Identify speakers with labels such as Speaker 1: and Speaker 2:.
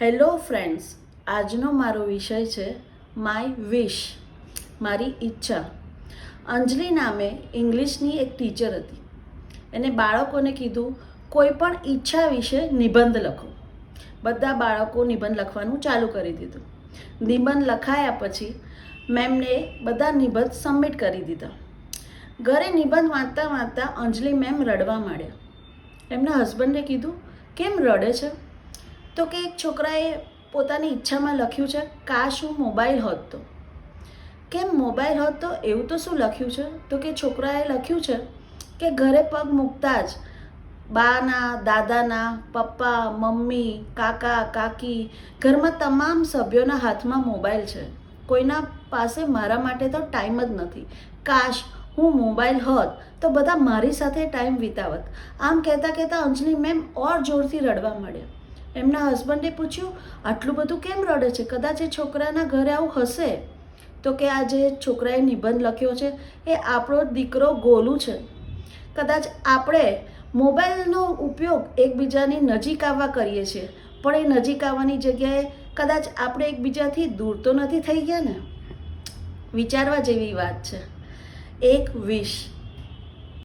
Speaker 1: Hello friends, આજનો મારો વિષય છે માય વિશ, મારી ઈચ્છા. અંજલિ નામે ઇંગ્લિશની એક ટીચર હતી. એને બાળકોને કીધું કોઈ પણ ઈચ્છા વિશે નિબંધ લખો. બધા બાળકો નિબંધ લખવાનું ચાલુ કરી દીધું. નિબંધ લખાયા પછી મેમને બધા નિબંધ સબમિટ કરી દીધા. ઘરે નિબંધ વાંચતા વાંચતા અંજલિ મેમ રડવા માંડ્યા. એમના હસબન્ડે કીધું કેમ રડે છે? તો કે એક છોકરાએ પોતાની ઈચ્છામાં લખ્યું છે કાશ હું મોબાઈલ હોત તો. કેમ મોબાઈલ હોત તો એવું તો શું લખ્યું છે? તો કે છોકરાએ લખ્યું છે કે ઘરે પગ મૂકતા જ બાના, દાદાના, પપ્પા, મમ્મી, કાકા, કાકી, ઘરમાં તમામ સભ્યોના હાથમાં મોબાઈલ છે. કોઈના પાસે મારા માટે તો ટાઈમ જ નથી. કાશ હું મોબાઈલ હોત તો બધા મારી સાથે ટાઈમ વિતાવત. આમ કહેતા કહેતા અંજલિ મેમ ઓર જોરથી રડવા માંડ્યા. એમના હસબન્ડે પૂછ્યું આટલું બધું કેમ રડે છે? કદાચ એ છોકરાના ઘરે આવું હશે. તો કે આ જે છોકરાએ નિબંધ લખ્યો છે એ આપણો દીકરો ગોલુ છે. કદાચ આપણે મોબાઈલનો ઉપયોગ એકબીજાની નજીક આવવા કરીએ છીએ, પણ એ નજીક આવવાની જગ્યાએ કદાચ આપણે એકબીજાથી દૂર તો નથી થઈ ગયા ને. વિચારવા જેવી વાત છે. એક વિશ.